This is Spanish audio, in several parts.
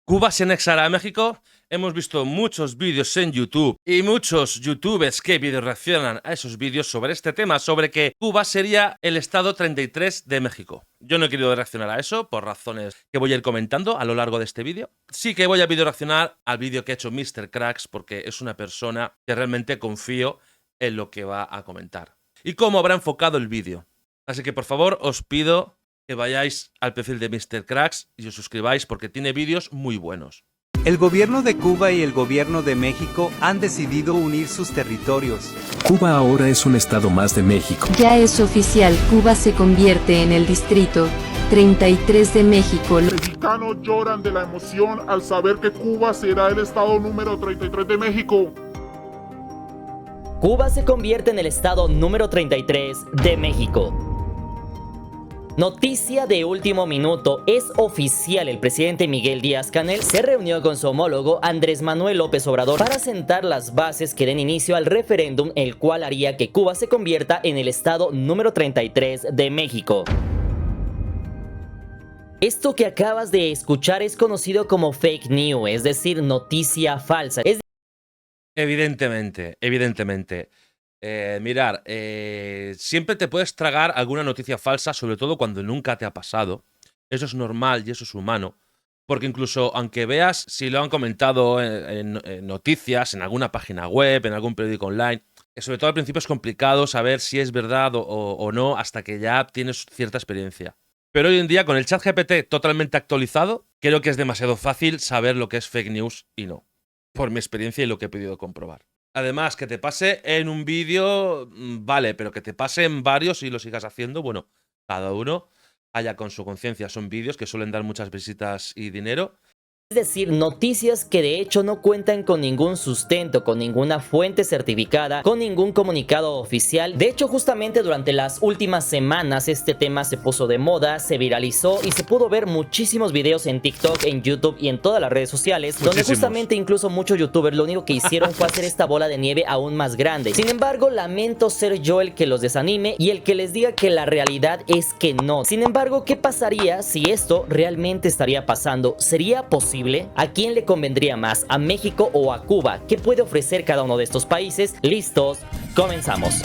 Cuba se anexará a México. Hemos visto muchos vídeos en YouTube y muchos youtubers que video reaccionan a esos vídeos sobre este tema, sobre que Cuba sería el estado 33 de México. Yo no he querido reaccionar a eso por razones que voy a ir comentando a lo largo de este vídeo. Sí que voy a video reaccionar al vídeo que ha hecho MrCracks porque es una persona que realmente confío en lo que va a comentar y cómo habrá enfocado el vídeo. Así que por favor os pido que vayáis al perfil de MrCracks y os suscribáis porque tiene vídeos muy buenos. El gobierno de Cuba y el gobierno de México han decidido unir sus territorios. Cuba ahora es un estado más de México. Ya es oficial, Cuba se convierte en el distrito 33 de México. Los mexicanos lloran de la emoción al saber que Cuba será el estado número 33 de México. Cuba se convierte en el estado número 33 de México. Noticia de último minuto, es oficial, el presidente Miguel Díaz-Canel se reunió con su homólogo Andrés Manuel López Obrador para sentar las bases que den inicio al referéndum, el cual haría que Cuba se convierta en el estado número 33 de México. Esto que acabas de escuchar es conocido como fake news, es decir, noticia falsa. Evidentemente. Mirar, siempre te puedes tragar alguna noticia falsa, sobre todo cuando nunca te ha pasado. Eso es normal y eso es humano. Porque incluso aunque veas si lo han comentado en noticias, en alguna página web, en algún periódico online, sobre todo al principio es complicado saber si es verdad o no hasta que ya tienes cierta experiencia. Pero hoy en día, con el ChatGPT totalmente actualizado, creo que es demasiado fácil saber lo que es fake news y no. Por mi experiencia y lo que he podido comprobar. Además, que te pase en un vídeo, vale, pero que te pase en varios y lo sigas haciendo, bueno, cada uno haya con su conciencia. Son vídeos que suelen dar muchas visitas y dinero. Es decir, noticias que de hecho no cuentan con ningún sustento, con ninguna fuente certificada, con ningún comunicado oficial. De hecho, justamente durante las últimas semanas este tema se puso de moda, se viralizó y se pudo ver muchísimos videos en TikTok, en YouTube y en todas las redes sociales, donde justamente incluso muchos youtubers lo único que hicieron fue hacer esta bola de nieve aún más grande. Sin embargo, lamento ser yo el que los desanime y el que les diga que la realidad es que no. Sin embargo, ¿qué pasaría si esto realmente estaría pasando? ¿Sería posible? ¿A quién le convendría más? ¿A México o a Cuba? ¿Qué puede ofrecer cada uno de estos países? ¿Listos? Comenzamos.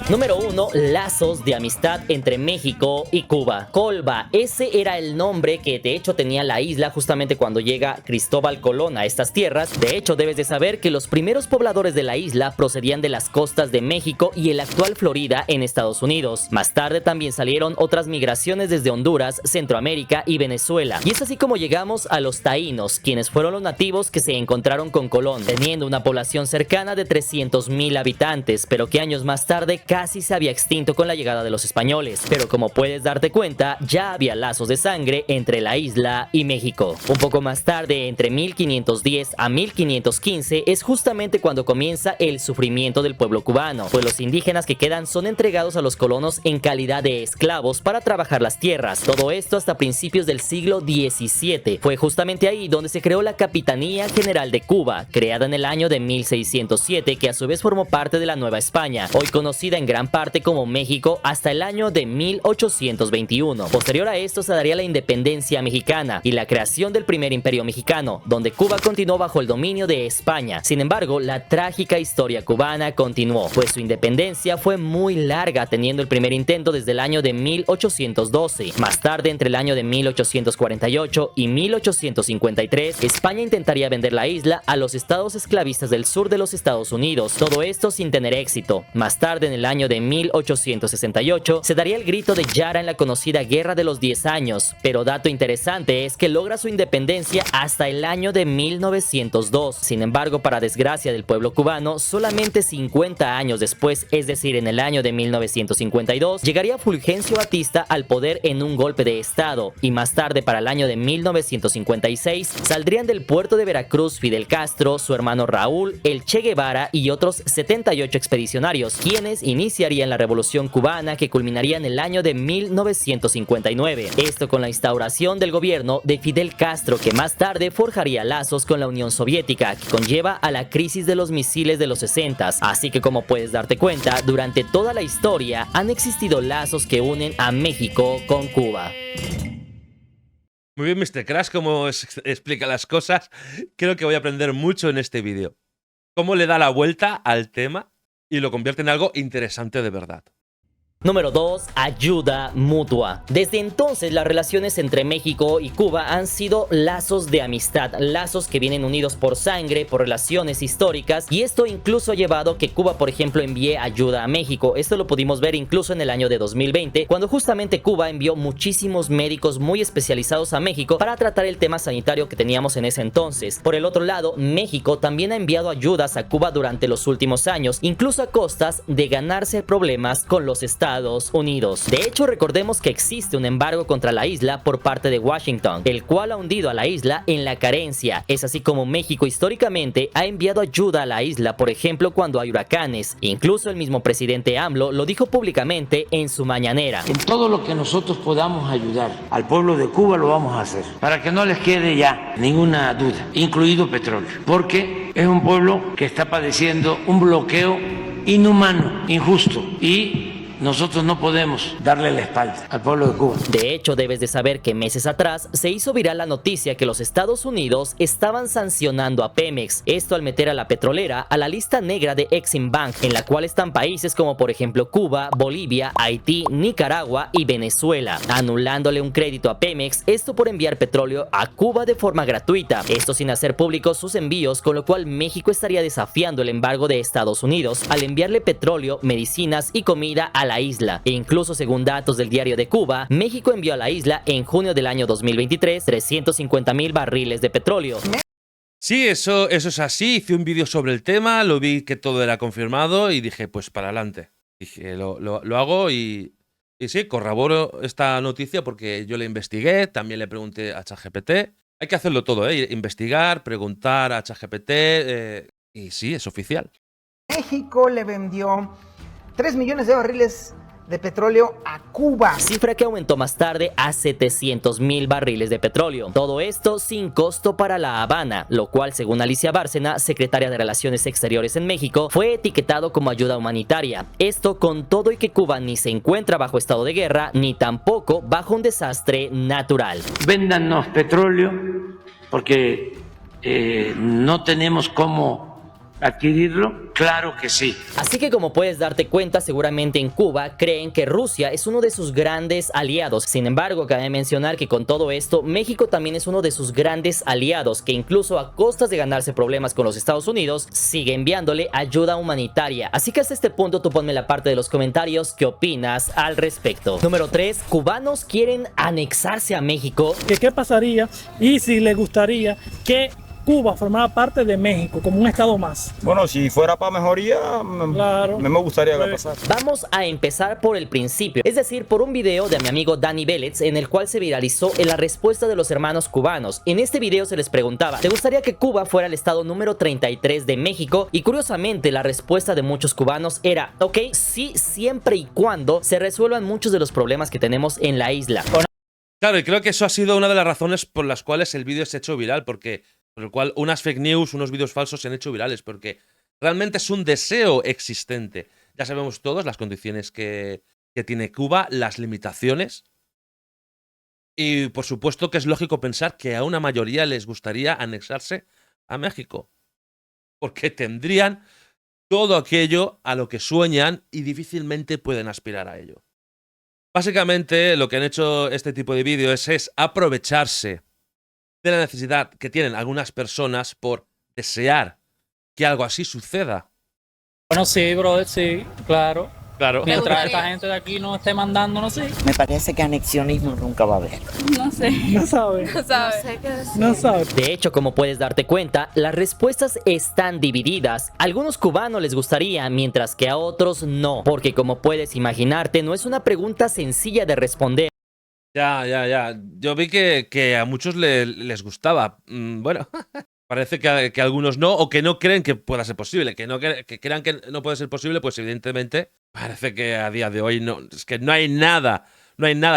Número 1. Lazos de amistad entre México y Cuba. Colba, ese era el nombre que de hecho tenía la isla justamente cuando llega Cristóbal Colón a estas tierras. De hecho, debes de saber que los primeros pobladores de la isla procedían de las costas de México y el actual Florida en Estados Unidos. Más tarde también salieron otras migraciones desde Honduras, Centroamérica y Venezuela. Y es así como llegamos a los taínos, quienes fueron los nativos que se encontraron con Colón, teniendo una población cercana de 300,000 habitantes, pero que años más tarde casi se había extinto con la llegada de los españoles. Pero como puedes darte cuenta, ya había lazos de sangre entre la isla y México. Un poco más tarde, entre 1510 a 1515, es justamente cuando comienza el sufrimiento del pueblo cubano, pues los indígenas que quedan son entregados a los colonos en calidad de esclavos para trabajar las tierras. Todo esto hasta principios del siglo XVII. Fue justamente ahí donde se creó la Capitanía General de Cuba, creada en el año de 1607, que a su vez formó parte de la Nueva España, hoy conocida en gran parte como México, hasta el año de 1821. Posterior a esto se daría la independencia mexicana y la creación del primer imperio mexicano, donde Cuba continuó bajo el dominio de España. Sin embargo, la trágica historia cubana continuó, pues su independencia fue muy larga, teniendo el primer intento desde el año de 1812. Más tarde, entre el año de 1848 y 1853, España intentaría vender la isla a los estados esclavistas del sur de los Estados Unidos, todo esto sin tener éxito. Más tarde, en el año de 1868, se daría el grito de Yara en la conocida Guerra de los 10 años, pero dato interesante es que logra su independencia hasta el año de 1902. Sin embargo, para desgracia del pueblo cubano, solamente 50 años después, es decir, en el año de 1952, llegaría Fulgencio Batista al poder en un golpe de estado, y más tarde, para el año de 1956, saldrían del puerto de Veracruz Fidel Castro, su hermano Raúl, el Che Guevara y otros 78 expedicionarios, quienes iniciarían iniciaría en la Revolución Cubana que culminaría en el año de 1959. Esto con la instauración del gobierno de Fidel Castro, que más tarde forjaría lazos con la Unión Soviética, que conlleva a la crisis de los misiles de los 60s. Así que, como puedes darte cuenta, durante toda la historia han existido lazos que unen a México con Cuba. Muy bien, Mr. Crash, cómo explica las cosas. Creo que voy a aprender mucho en este vídeo. Cómo le da la vuelta al tema y lo convierte en algo interesante de verdad. Número 2. Ayuda mutua. Desde entonces las relaciones entre México y Cuba han sido lazos de amistad, lazos que vienen unidos por sangre, por relaciones históricas, y esto incluso ha llevado a que Cuba, por ejemplo, envíe ayuda a México. Esto lo pudimos ver incluso en el año de 2020, cuando justamente Cuba envió muchísimos médicos muy especializados a México para tratar el tema sanitario que teníamos en ese entonces. Por el otro lado, México también ha enviado ayudas a Cuba durante los últimos años, incluso a costas de ganarse problemas con los Estados Unidos. De hecho, recordemos que existe un embargo contra la isla por parte de Washington, el cual ha hundido a la isla en la carencia. Es así como México históricamente ha enviado ayuda a la isla, por ejemplo, cuando hay huracanes. Incluso el mismo presidente AMLO lo dijo públicamente en su mañanera. En todo lo que nosotros podamos ayudar al pueblo de Cuba lo vamos a hacer, para que no les quede ya ninguna duda, incluido petróleo, porque es un pueblo que está padeciendo un bloqueo inhumano, injusto, y nosotros no podemos darle la espalda al pueblo de Cuba. De hecho, debes de saber que meses atrás se hizo viral la noticia que los Estados Unidos estaban sancionando a Pemex. Esto al meter a la petrolera a la lista negra de Exim Bank, en la cual están países como por ejemplo Cuba, Bolivia, Haití, Nicaragua y Venezuela, anulándole un crédito a Pemex, esto por enviar petróleo a Cuba de forma gratuita. Esto sin hacer públicos sus envíos, con lo cual México estaría desafiando el embargo de Estados Unidos al enviarle petróleo, medicinas y comida a la isla. E incluso según datos del Diario de Cuba, México envió a la isla en junio del año 2023 350,000 barriles de petróleo. Sí, eso es así. Hice un vídeo sobre el tema, lo vi que todo era confirmado y dije, pues para adelante. Dije, lo hago y sí, corroboro esta noticia porque yo la investigué, también le pregunté a ChatGPT. Hay que hacerlo todo, investigar, preguntar a ChatGPT y sí, es oficial. México le vendió 3 millones de barriles de petróleo a Cuba. Cifra que aumentó más tarde a 700,000 barriles de petróleo. Todo esto sin costo para La Habana, lo cual, según Alicia Bárcena, secretaria de Relaciones Exteriores en México, fue etiquetado como ayuda humanitaria. Esto con todo y que Cuba ni se encuentra bajo estado de guerra, ni tampoco bajo un desastre natural. Véndanos petróleo porque no tenemos cómo adquirirlo. Claro que sí. Así que, como puedes darte cuenta, seguramente en Cuba creen que Rusia es uno de sus grandes aliados. Sin embargo, cabe mencionar que con todo esto, México también es uno de sus grandes aliados, que incluso a costas de ganarse problemas con los Estados Unidos, sigue enviándole ayuda humanitaria. Así que hasta este punto tú ponme en la parte de los comentarios qué opinas al respecto. Número 3. Cubanos quieren anexarse a México. ¿Qué pasaría y si les gustaría que Cuba formaba parte de México como un estado más? Bueno, si fuera para mejoría, claro, me gustaría que pasara. Vamos a empezar por el principio, es decir, por un video de mi amigo Dani Vélez, en el cual se viralizó en la respuesta de los hermanos cubanos. En este video se les preguntaba, ¿te gustaría que Cuba fuera el estado número 33 de México? Y curiosamente la respuesta de muchos cubanos era, ok, sí, siempre y cuando se resuelvan muchos de los problemas que tenemos en la isla. Claro, y creo que eso ha sido una de las razones por las cuales el vídeo se ha hecho viral, por el cual unas fake news, unos vídeos falsos se han hecho virales, porque realmente es un deseo existente. Ya sabemos todos las condiciones que tiene Cuba, las limitaciones, y por supuesto que es lógico pensar que a una mayoría les gustaría anexarse a México, porque tendrían todo aquello a lo que sueñan y difícilmente pueden aspirar a ello. Básicamente lo que han hecho este tipo de vídeos es aprovecharse de la necesidad que tienen algunas personas por desear que algo así suceda. Bueno, sí, brother, sí, claro. Claro. Mientras esta gente de aquí no esté mandándonos, sí. Me parece que anexionismo nunca va a haber. No sé. No sabe. No sabe. No sé qué decir. No sabe. De hecho, como puedes darte cuenta, las respuestas están divididas. A algunos cubanos les gustaría, mientras que a otros no. Porque como puedes imaginarte, no es una pregunta sencilla de responder. Ya. Yo vi que a muchos les gustaba. Bueno, Parece que algunos no, o que no creen que pueda ser posible. Que crean que no puede ser posible, pues evidentemente parece que a día de hoy no. Es que no hay nada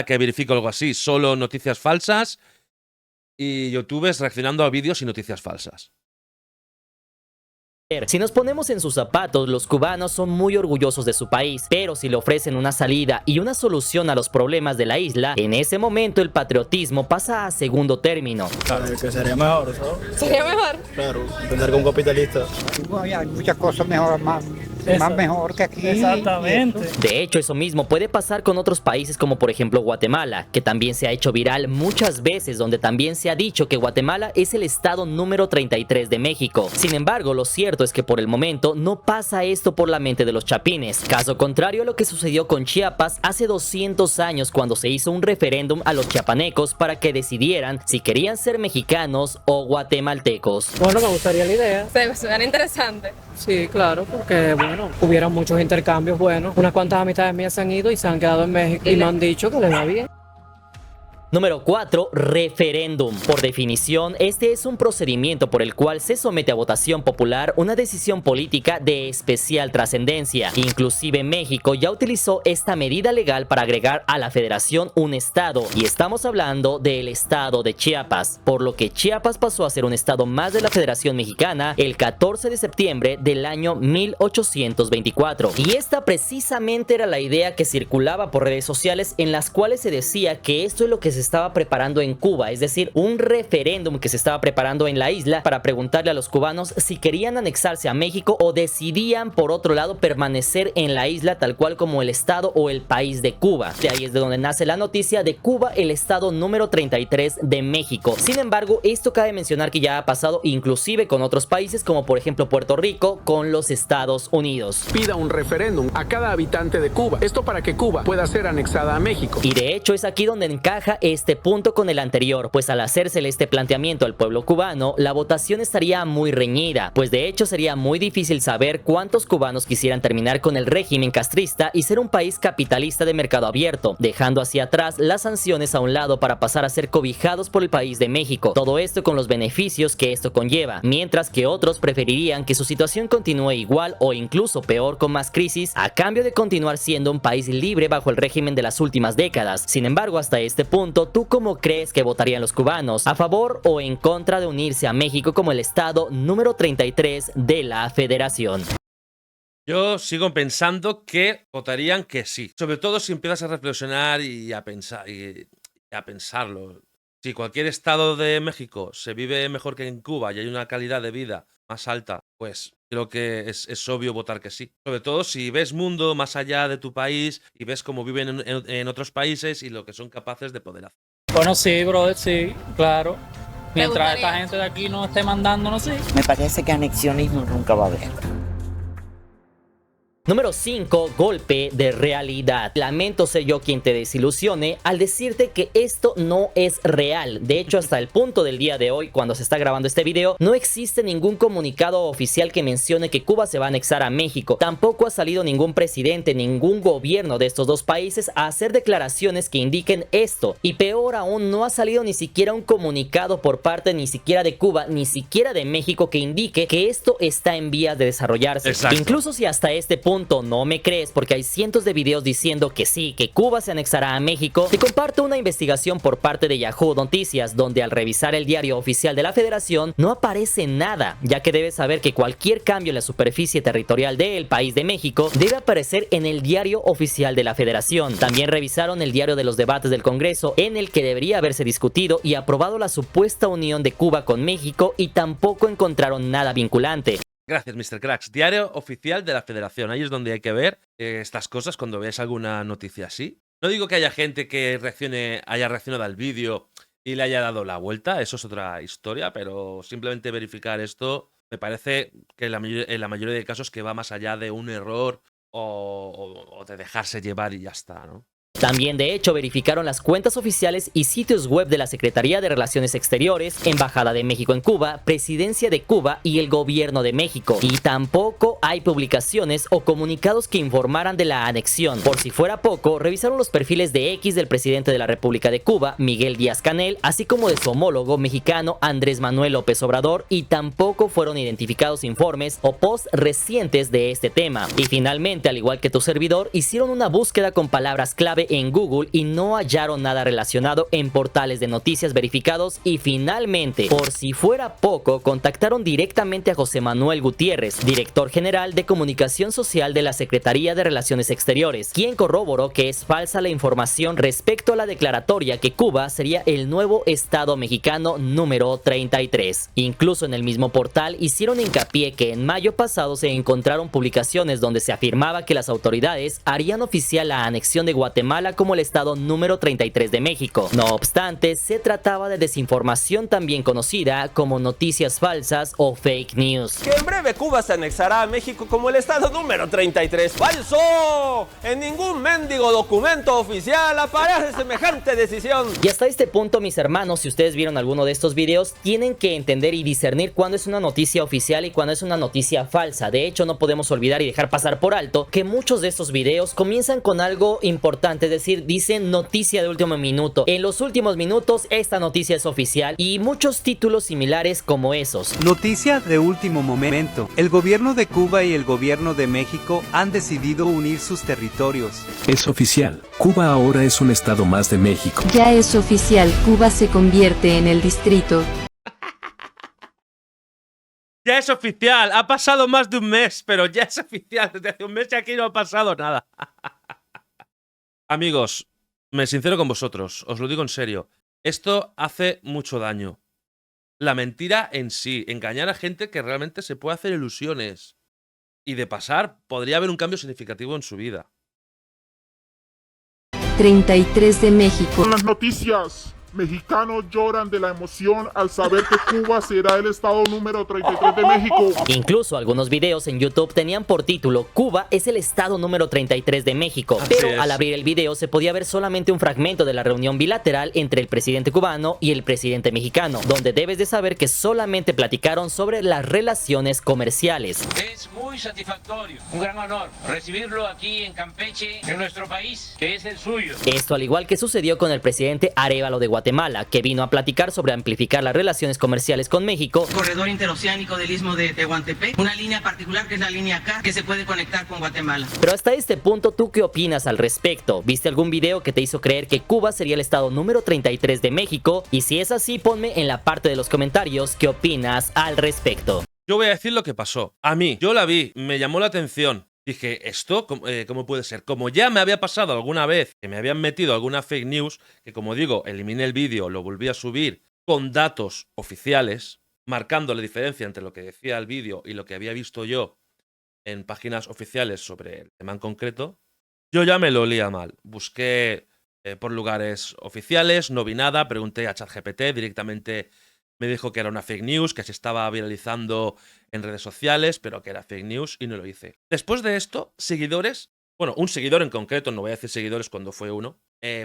que verifique algo así. Solo noticias falsas y youtubers reaccionando a vídeos y noticias falsas. Si nos ponemos en sus zapatos, los cubanos son muy orgullosos de su país, pero si le ofrecen una salida y una solución a los problemas de la isla, en ese momento el patriotismo pasa a segundo término. Claro, que sería mejor, ¿sabes? ¿Sería mejor? Claro, entender que un capitalista. Hay muchas cosas mejor, más mejor que aquí. Exactamente. De hecho, eso mismo puede pasar con otros países como por ejemplo Guatemala, que también se ha hecho viral muchas veces, donde también se ha dicho que Guatemala es el estado número 33 de México. Sin embargo, lo cierto es que por el momento no pasa esto por la mente de los chapines. Caso contrario a lo que sucedió con Chiapas hace 200 años cuando se hizo un referéndum a los chiapanecos para que decidieran si querían ser mexicanos o guatemaltecos. Bueno, me gustaría la idea. Se suena interesante. Sí, claro, porque bueno, hubieron muchos intercambios buenos. Unas cuantas amistades mías se han ido y se han quedado en México y me han dicho que les va bien. Número 4. Referéndum. Por definición, este es un procedimiento por el cual se somete a votación popular una decisión política de especial trascendencia. Inclusive México ya utilizó esta medida legal para agregar a la federación un estado, y estamos hablando del estado de Chiapas, por lo que Chiapas pasó a ser un estado más de la Federación Mexicana el 14 de septiembre del año 1824. Y esta precisamente era la idea que circulaba por redes sociales, en las cuales se decía que esto es lo que se estaba preparando en Cuba, es decir, un referéndum que se estaba preparando en la isla para preguntarle a los cubanos si querían anexarse a México o decidían por otro lado permanecer en la isla tal cual como el estado o el país de Cuba. De ahí es de donde nace la noticia de Cuba, el estado número 33 de México. Sin embargo, esto cabe mencionar que ya ha pasado inclusive con otros países como por ejemplo Puerto Rico con los Estados Unidos. Pida un referéndum a cada habitante de Cuba, esto para que Cuba pueda ser anexada a México. Y de hecho es aquí donde encaja este punto con el anterior, pues al hacérsele este planteamiento al pueblo cubano, la votación estaría muy reñida, pues de hecho sería muy difícil saber cuántos cubanos quisieran terminar con el régimen castrista y ser un país capitalista de mercado abierto, dejando hacia atrás las sanciones a un lado para pasar a ser cobijados por el país de México. Todo esto con los beneficios que esto conlleva, mientras que otros preferirían que su situación continúe igual o incluso peor con más crisis, a cambio de continuar siendo un país libre bajo el régimen de las últimas décadas. Sin embargo, hasta este punto, ¿tú cómo crees que votarían los cubanos? ¿A favor o en contra de unirse a México como el estado número 33 de la federación? Yo sigo pensando que votarían que sí. Sobre todo si empiezas a reflexionar y a pensarlo. Si cualquier estado de México se vive mejor que en Cuba y hay una calidad de vida más alta, pues creo que es obvio votar que sí. Sobre todo si ves mundo más allá de tu país y ves cómo viven en otros países y lo que son capaces de poder hacer. Bueno, sí, brother, sí, claro. Mientras esta gente de aquí no esté mandándonos, sí. Me parece que anexionismo nunca va a haber. Número 5. Golpe de realidad. Lamento ser yo quien te desilusione al decirte que esto no es real. De hecho, hasta el punto del día de hoy, cuando se está grabando este video, no existe ningún comunicado oficial que mencione que Cuba se va a anexar a México. Tampoco ha salido ningún presidente, ningún gobierno de estos dos países a hacer declaraciones que indiquen esto. Y peor aún, no ha salido ni siquiera un comunicado por parte ni siquiera de Cuba, ni siquiera de México que indique que esto está en vías de desarrollarse. Exacto. Incluso si hasta este punto no me crees, porque hay cientos de videos diciendo que sí, que Cuba se anexará a México, te comparto una investigación por parte de Yahoo Noticias, donde al revisar el diario oficial de la Federación no aparece nada, ya que debes saber que cualquier cambio en la superficie territorial del país de México debe aparecer en el diario oficial de la Federación. También revisaron el diario de los debates del Congreso, en el que debería haberse discutido y aprobado la supuesta unión de Cuba con México, y tampoco encontraron nada vinculante. Gracias, Mr. Cracks. Diario oficial de la Federación. Ahí es donde hay que ver estas cosas cuando veas alguna noticia así. No digo que haya gente que haya reaccionado al vídeo y le haya dado la vuelta, eso es otra historia, pero simplemente verificar esto me parece que en la mayoría de casos que va más allá de un error o de dejarse llevar y ya está, ¿no? También, de hecho, verificaron las cuentas oficiales y sitios web de la Secretaría de Relaciones Exteriores, Embajada de México en Cuba, Presidencia de Cuba y el Gobierno de México. Y tampoco hay publicaciones o comunicados que informaran de la anexión. Por si fuera poco, revisaron los perfiles de X del presidente de la República de Cuba, Miguel Díaz-Canel, así como de su homólogo mexicano Andrés Manuel López Obrador, y tampoco fueron identificados informes o posts recientes de este tema. Y finalmente, al igual que tu servidor, hicieron una búsqueda con palabras clave en Google y no hallaron nada relacionado en portales de noticias verificados. Y finalmente, por si fuera poco, contactaron directamente a José Manuel Gutiérrez, director general de Comunicación Social de la Secretaría de Relaciones Exteriores, quien corroboró que es falsa la información respecto a la declaratoria que Cuba sería el nuevo estado mexicano número 33. Incluso en el mismo portal hicieron hincapié que en mayo pasado se encontraron publicaciones donde se afirmaba que las autoridades harían oficial la anexión de Guatemala como el estado número 33 de México. No obstante, se trataba de desinformación también conocida como noticias falsas o fake news. Que en breve Cuba se anexará a México como el estado número 33. ¡Falso! En ningún mendigo documento oficial aparece semejante decisión. Y hasta este punto, mis hermanos, si ustedes vieron alguno de estos videos, tienen que entender y discernir cuándo es una noticia oficial y cuándo es una noticia falsa. De hecho, no podemos olvidar y dejar pasar por alto que muchos de estos videos comienzan con algo importante, es decir, dicen noticia de último minuto. En los últimos minutos esta noticia es oficial, y muchos títulos similares como esos. Noticia de último momento. El gobierno de Cuba y el gobierno de México han decidido unir sus territorios. Es oficial, Cuba ahora es un estado más de México. Ya es oficial, Cuba se convierte en el distrito. Ya es oficial, ha pasado más de un mes, pero ya es oficial. Desde hace un mes y aquí no ha pasado nada. Amigos, me sincero con vosotros, os lo digo en serio. Esto hace mucho daño. La mentira en sí, engañar a gente que realmente se puede hacer ilusiones. Y de pasar, podría haber un cambio significativo en su vida. 33 de México. Con las noticias, mexicanos lloran de la emoción al saber que Cuba será el estado número 33 de México. Incluso algunos videos en YouTube tenían por título Cuba es el estado número 33 de México. Pero al abrir el video se podía ver solamente un fragmento de la reunión bilateral entre el presidente cubano y el presidente mexicano, donde debes de saber que solamente platicaron sobre las relaciones comerciales. Es muy satisfactorio, un gran honor recibirlo aquí en Campeche, en nuestro país, que es el suyo. Esto al igual que sucedió con el presidente Arévalo de Guatemala, que vino a platicar sobre amplificar las relaciones comerciales con México. Corredor interoceánico del istmo de Tehuantepec, una línea particular que es la línea K, que se puede conectar con Guatemala. Pero hasta este punto, ¿tú qué opinas al respecto? ¿Viste algún video que te hizo creer que Cuba sería el estado número 33 de México? Y si es así, ponme en la parte de los comentarios qué opinas al respecto. Yo voy a decir lo que pasó. A mí, yo la vi, me llamó la atención. Dije, ¿esto cómo puede ser? Como ya me había pasado alguna vez que me habían metido alguna fake news, que como digo, eliminé el vídeo, lo volví a subir con datos oficiales, marcando la diferencia entre lo que decía el vídeo y lo que había visto yo en páginas oficiales sobre el tema en concreto, yo ya me lo olía mal. Busqué por lugares oficiales, no vi nada, pregunté a ChatGPT, directamente me dijo que era una fake news, que se estaba viralizando en redes sociales, pero que era fake news y no lo hice. Después de esto, seguidores, bueno, un seguidor en concreto, no voy a decir seguidores cuando fue uno,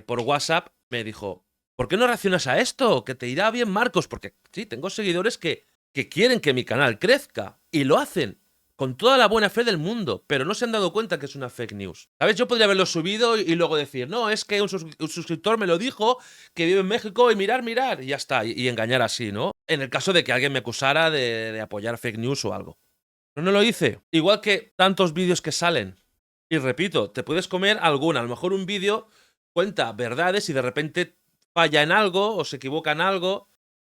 por WhatsApp me dijo, ¿por qué no reaccionas a esto? Que te irá bien, Marcos, porque sí, tengo seguidores que quieren que mi canal crezca y lo hacen con toda la buena fe del mundo, pero no se han dado cuenta que es una fake news. ¿Sabes? Yo podría haberlo subido y luego decir, no, es que un suscriptor me lo dijo, que vive en México y mirar, y ya está, y engañar así, ¿no? En el caso de que alguien me acusara de apoyar fake news o algo. Pero no lo hice. Igual que tantos vídeos que salen. Y repito, te puedes comer alguna. A lo mejor un vídeo cuenta verdades y de repente falla en algo o se equivoca en algo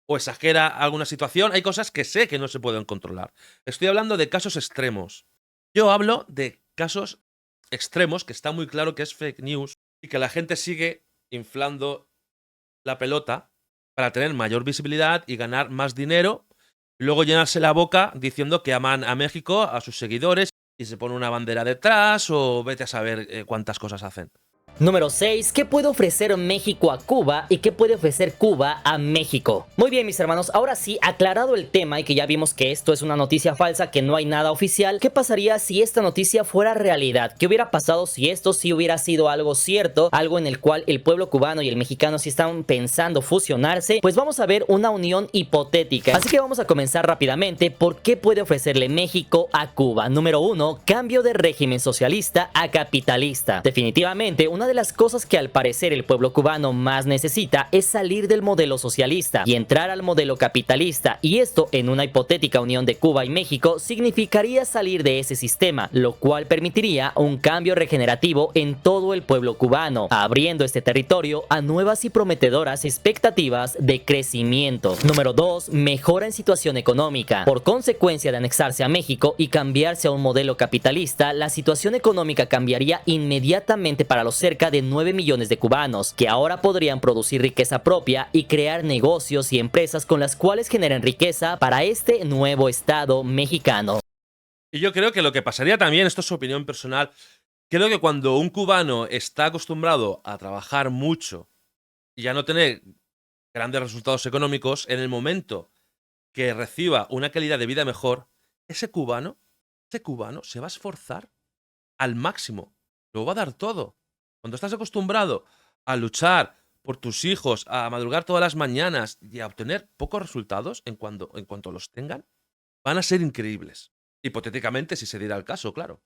o exagera alguna situación. Hay cosas que sé que no se pueden controlar. Estoy hablando de casos extremos. Yo hablo de casos extremos que está muy claro que es fake news y que la gente sigue inflando la pelota para tener mayor visibilidad y ganar más dinero. Y luego llenarse la boca diciendo que aman a México, a sus seguidores, y se pone una bandera detrás o vete a saber cuántas cosas hacen. Número 6. ¿Qué puede ofrecer México a Cuba y qué puede ofrecer Cuba a México? Muy bien, mis hermanos, ahora sí, aclarado el tema y que ya vimos que esto es una noticia falsa, que no hay nada oficial, ¿qué pasaría si esta noticia fuera realidad? ¿Qué hubiera pasado si esto sí hubiera sido algo cierto, algo en el cual el pueblo cubano y el mexicano sí están pensando fusionarse? Pues vamos a ver una unión hipotética. Así que vamos a comenzar rápidamente. ¿Por qué puede ofrecerle México a Cuba? Número 1. Cambio de régimen socialista a capitalista. Definitivamente, una de las cosas que al parecer el pueblo cubano más necesita es salir del modelo socialista y entrar al modelo capitalista, y esto en una hipotética unión de Cuba y México significaría salir de ese sistema, lo cual permitiría un cambio regenerativo en todo el pueblo cubano, abriendo este territorio a nuevas y prometedoras expectativas de crecimiento. Número 2. Mejora en situación económica. Por consecuencia de anexarse a México y cambiarse a un modelo capitalista, la situación económica cambiaría inmediatamente para los cerca de 9 millones de cubanos, que ahora podrían producir riqueza propia y crear negocios y empresas con las cuales generen riqueza para este nuevo Estado mexicano. Y yo creo que lo que pasaría también, esto es su opinión personal, creo que cuando un cubano está acostumbrado a trabajar mucho y a no tener grandes resultados económicos, en el momento que reciba una calidad de vida mejor, ese cubano se va a esforzar al máximo, lo va a dar todo. Cuando estás acostumbrado a luchar por tus hijos, a madrugar todas las mañanas y a obtener pocos resultados, en cuanto los tengan, van a ser increíbles. Hipotéticamente, si se diera el caso, claro.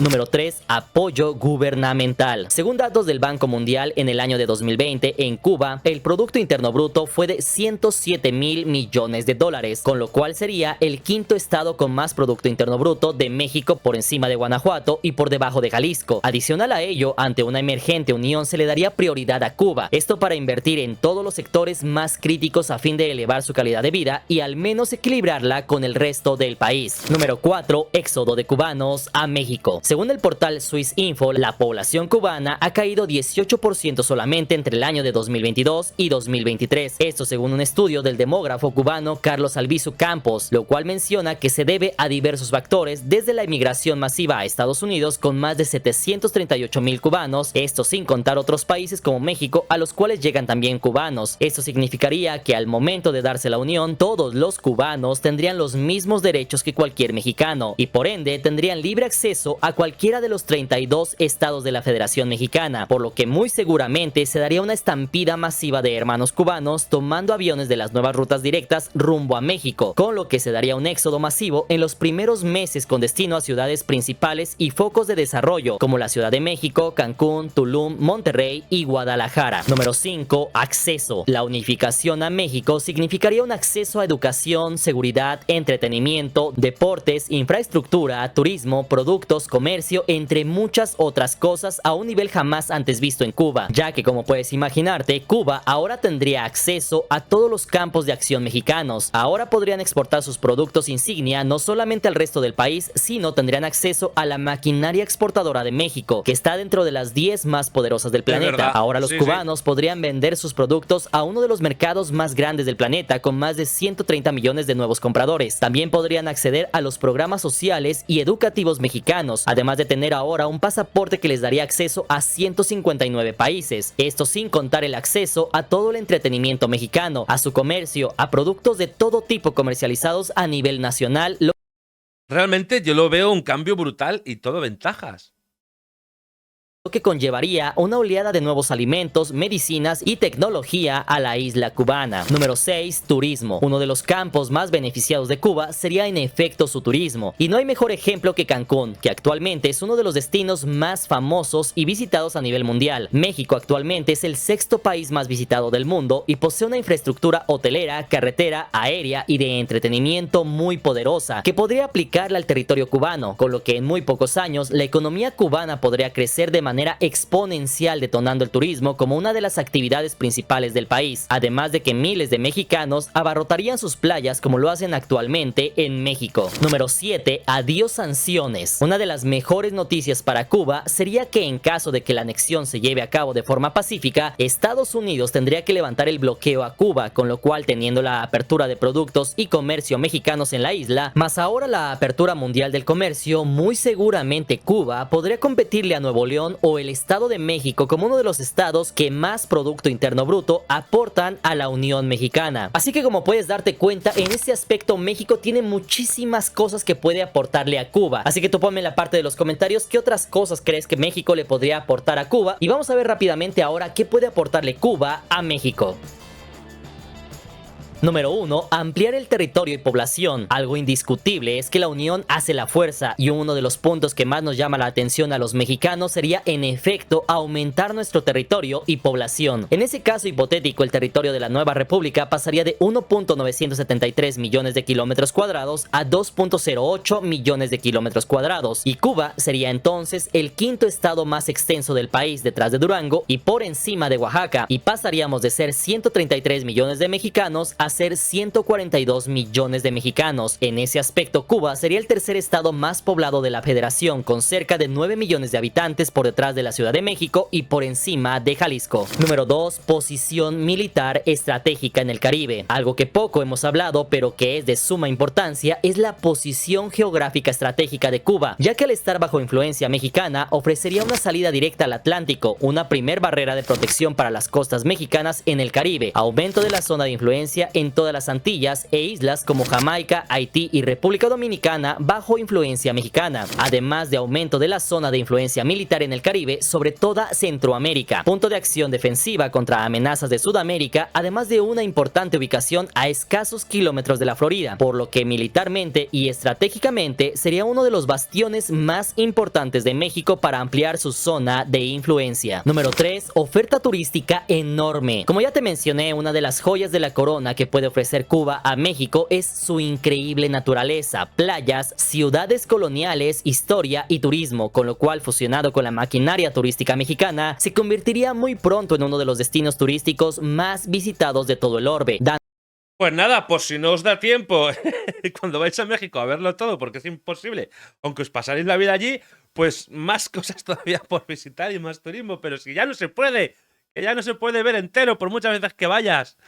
Número 3. Apoyo gubernamental. Según datos del Banco Mundial, en el año de 2020, en Cuba, el Producto Interno Bruto fue de 107,000 millones de dólares, con lo cual sería el quinto estado con más Producto Interno Bruto de México, por encima de Guanajuato y por debajo de Jalisco. Adicional a ello, ante una emergente unión se le daría prioridad a Cuba, esto para invertir en todos los sectores más críticos a fin de elevar su calidad de vida y al menos equilibrarla con el resto del país. Número 4. Éxodo de cubanos a México. Según el portal Swissinfo, la población cubana ha caído 18% solamente entre el año de 2022 y 2023. Esto según un estudio del demógrafo cubano Carlos Albizu Campos, lo cual menciona que se debe a diversos factores, desde la inmigración masiva a Estados Unidos con más de 738,000 cubanos, esto sin contar otros países como México, a los cuales llegan también cubanos. Esto significaría que al momento de darse la unión, todos los cubanos tendrían los mismos derechos que cualquier mexicano y por ende tendrían libre acceso a cualquiera de los 32 estados de la Federación Mexicana, por lo que muy seguramente se daría una estampida masiva de hermanos cubanos tomando aviones de las nuevas rutas directas rumbo a México, con lo que se daría un éxodo masivo en los primeros meses con destino a ciudades principales y focos de desarrollo como la Ciudad de México, Cancún, Tulum, Monterrey y Guadalajara. Número 5. Acceso. La unificación a México significaría un acceso a educación, seguridad, entretenimiento, deportes, infraestructura, turismo, productos, comercio, entre muchas otras cosas a un nivel jamás antes visto en Cuba, ya que como puedes imaginarte, Cuba ahora tendría acceso a todos los campos de acción mexicanos. Ahora podrían exportar sus productos insignia no solamente al resto del país, sino tendrían acceso a la maquinaria exportadora de México, que está dentro de las 10 más poderosas del planeta. Ahora los cubanos podrían vender sus productos a uno de los mercados más grandes del planeta, con más de 130 millones de nuevos compradores. También podrían acceder a los programas sociales y educativos mexicanos, además de tener ahora un pasaporte que les daría acceso a 159 países. Esto sin contar el acceso a todo el entretenimiento mexicano, a su comercio, a productos de todo tipo comercializados a nivel nacional. Realmente yo lo veo un cambio brutal y todo ventajas, que conllevaría una oleada de nuevos alimentos, medicinas y tecnología a la isla cubana. Número 6. Turismo. Uno de los campos más beneficiados de Cuba sería en efecto su turismo, y no hay mejor ejemplo que Cancún, que actualmente es uno de los destinos más famosos y visitados a nivel mundial. México actualmente es el 6º país más visitado del mundo y posee una infraestructura hotelera, carretera, aérea y de entretenimiento muy poderosa, que podría aplicarla al territorio cubano, con lo que en muy pocos años la economía cubana podría crecer de manera exponencial, detonando el turismo como una de las actividades principales del país, además de que miles de mexicanos abarrotarían sus playas como lo hacen actualmente en México. Número 7. Adiós sanciones. Una de las mejores noticias para Cuba sería que en caso de que la anexión se lleve a cabo de forma pacífica, Estados Unidos tendría que levantar el bloqueo a Cuba, con lo cual, teniendo la apertura de productos y comercio mexicanos en la isla, más ahora la apertura mundial del comercio, muy seguramente Cuba podría competirle a Nuevo León o el Estado de México como uno de los estados que más Producto Interno Bruto aportan a la Unión Mexicana. Así que como puedes darte cuenta, en este aspecto México tiene muchísimas cosas que puede aportarle a Cuba. Así que tú ponme en la parte de los comentarios qué otras cosas crees que México le podría aportar a Cuba, y vamos a ver rápidamente ahora qué puede aportarle Cuba a México. Número 1. Ampliar el territorio y población. Algo indiscutible es que la unión hace la fuerza, y uno de los puntos que más nos llama la atención a los mexicanos sería en efecto aumentar nuestro territorio y población. En ese caso hipotético, el territorio de la nueva república pasaría de 1.973 millones de kilómetros cuadrados a 2.08 millones de kilómetros cuadrados, y Cuba sería entonces el quinto estado más extenso del país detrás de Durango y por encima de Oaxaca, y pasaríamos de ser 133 millones de mexicanos a ser 142 millones de mexicanos. En ese aspecto, Cuba sería el tercer estado más poblado de la federación, con cerca de 9 millones de habitantes por detrás de la Ciudad de México y por encima de Jalisco. Número 2. Posición militar estratégica en el Caribe. Algo que poco hemos hablado, pero que es de suma importancia, es la posición geográfica estratégica de Cuba, ya que al estar bajo influencia mexicana, ofrecería una salida directa al Atlántico, una primer barrera de protección para las costas mexicanas en el Caribe, aumento de la zona de influencia en todas las Antillas e islas como Jamaica, Haití y República Dominicana bajo influencia mexicana, además de aumento de la zona de influencia militar en el Caribe sobre toda Centroamérica, punto de acción defensiva contra amenazas de Sudamérica, además de una importante ubicación a escasos kilómetros de la Florida, por lo que militarmente y estratégicamente sería uno de los bastiones más importantes de México para ampliar su zona de influencia. Número 3. Oferta turística enorme. Como ya te mencioné, una de las joyas de la corona que puede ofrecer Cuba a México es su increíble naturaleza, playas, ciudades coloniales, historia y turismo, con lo cual, fusionado con la maquinaria turística mexicana, se convertiría muy pronto en uno de los destinos turísticos más visitados de todo el orbe. Pues nada, pues si no os da tiempo cuando vais a México a verlo todo, porque es imposible, aunque os pasaréis la vida allí, pues más cosas todavía por visitar y más turismo, pero si ya no se puede, que ya no se puede ver entero por muchas veces que vayas.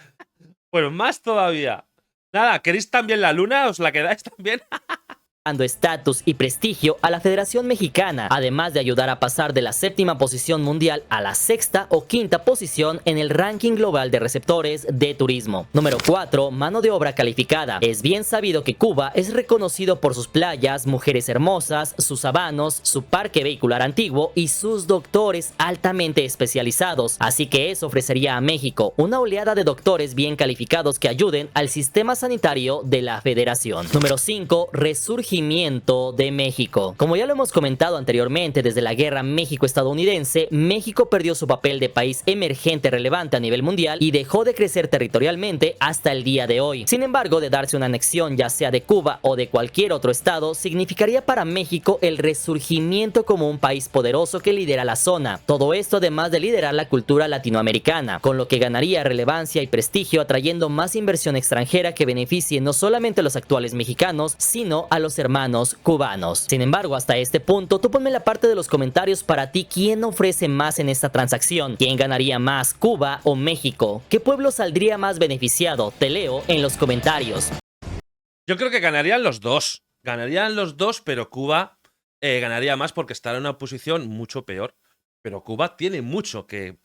Pues más todavía. Nada, ¿queréis también la luna? ¿Os la quedáis también? Dando estatus y prestigio a la Federación Mexicana, además de ayudar a pasar de la 7ª posición mundial a la 6ª o 5ª posición en el ranking global de receptores de turismo. Número 4. Mano de obra calificada. Es bien sabido que Cuba es reconocido por sus playas, mujeres hermosas, sus habanos, su parque vehicular antiguo y sus doctores altamente especializados, así que eso ofrecería a México una oleada de doctores bien calificados que ayuden al sistema sanitario de la Federación. Número 5. Resurgimiento de México. Como ya lo hemos comentado anteriormente, desde la guerra México-estadounidense, México perdió su papel de país emergente relevante a nivel mundial y dejó de crecer territorialmente hasta el día de hoy. Sin embargo, de darse una anexión ya sea de Cuba o de cualquier otro estado, significaría para México el resurgimiento como un país poderoso que lidera la zona. Todo esto además de liderar la cultura latinoamericana, con lo que ganaría relevancia y prestigio, atrayendo más inversión extranjera que beneficie no solamente a los actuales mexicanos, sino a los hermanos cubanos. Sin embargo, hasta este punto, tú ponme en la parte de los comentarios para ti quién ofrece más en esta transacción. ¿Quién ganaría más, Cuba o México? ¿Qué pueblo saldría más beneficiado? Te leo en los comentarios. Yo creo que ganarían los dos. Ganarían los dos, pero Cuba ganaría más porque estará en una posición mucho peor. Pero Cuba tiene mucho que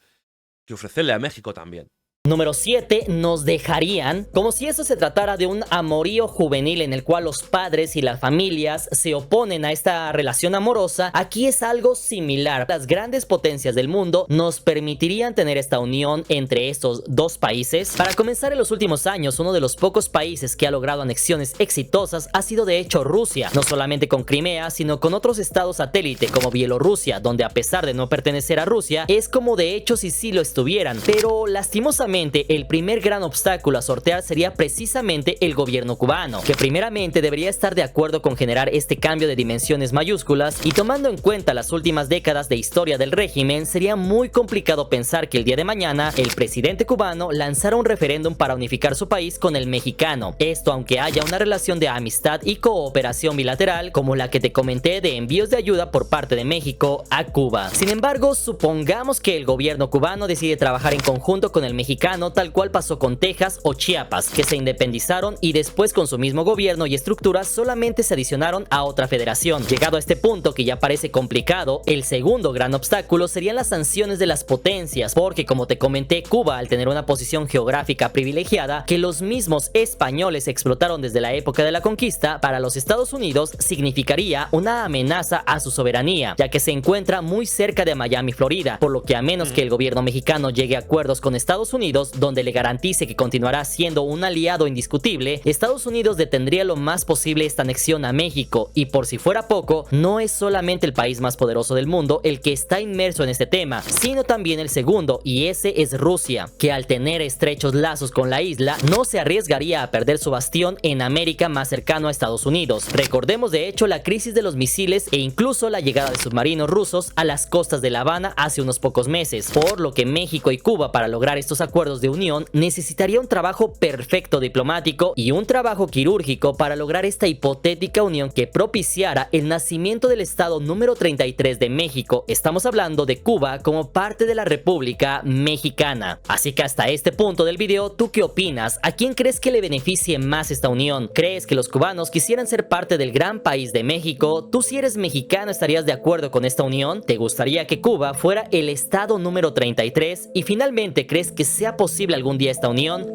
ofrecerle a México también. Número 7. Nos dejarían, como si eso se tratara de un amorío juvenil en el cual los padres y las familias se oponen a esta relación amorosa. Aquí es algo similar. Las grandes potencias del mundo nos permitirían tener esta unión entre estos dos países. Para comenzar, en los últimos años, uno de los pocos países que ha logrado anexiones exitosas ha sido de hecho Rusia, no solamente con Crimea, sino con otros estados satélite como Bielorrusia, donde a pesar de no pertenecer a Rusia, es como de hecho si sí lo estuvieran, pero lastimosamente el primer gran obstáculo a sortear sería precisamente el gobierno cubano, que primeramente debería estar de acuerdo con generar este cambio de dimensiones mayúsculas, y tomando en cuenta las últimas décadas de historia del régimen, sería muy complicado pensar que el día de mañana el presidente cubano lanzara un referéndum para unificar su país con el mexicano. Esto aunque haya una relación de amistad y cooperación bilateral como la que te comenté de envíos de ayuda por parte de México a Cuba. Sin embargo, supongamos que el gobierno cubano decide trabajar en conjunto con el mexicano mexicano, tal cual pasó con Texas o Chiapas, que se independizaron y después con su mismo gobierno y estructura solamente se adicionaron a otra federación. Llegado a este punto que ya parece complicado, el segundo gran obstáculo serían las sanciones de las potencias, porque como te comenté, Cuba, al tener una posición geográfica privilegiada que los mismos españoles explotaron desde la época de la conquista, para los Estados Unidos significaría una amenaza a su soberanía, ya que se encuentra muy cerca de Miami, Florida, por lo que a menos que el gobierno mexicano llegue a acuerdos con Estados Unidos donde le garantice que continuará siendo un aliado indiscutible, Estados Unidos detendría lo más posible esta anexión a México. Y por si fuera poco, no es solamente el país más poderoso del mundo el que está inmerso en este tema, sino también el segundo, y ese es Rusia, que al tener estrechos lazos con la isla no se arriesgaría a perder su bastión en América más cercano a Estados Unidos. Recordemos de hecho la crisis de los misiles e incluso la llegada de submarinos rusos a las costas de La Habana hace unos pocos meses, por lo que México y Cuba, para lograr estos acuerdos de unión, necesitaría un trabajo perfecto diplomático y un trabajo quirúrgico para lograr esta hipotética unión que propiciara el nacimiento del estado número 33 de México. Estamos hablando de Cuba como parte de la República Mexicana. Así que hasta este punto del video, ¿tú qué opinas? ¿A quién crees que le beneficie más esta unión? ¿Crees que los cubanos quisieran ser parte del gran país de México? ¿Tú, si eres mexicano, estarías de acuerdo con esta unión? ¿Te gustaría que Cuba fuera el estado número 33? Y finalmente, ¿crees que sea posible algún día esta unión?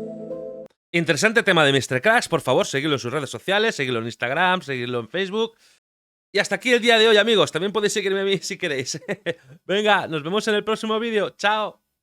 Interesante tema de Mr. Cracks. Por favor, seguidlo en sus redes sociales, seguidlo en Instagram, seguidlo en Facebook. Y hasta aquí el día de hoy, amigos. También podéis seguirme a mí si queréis. Venga, nos vemos en el próximo vídeo. ¡Chao!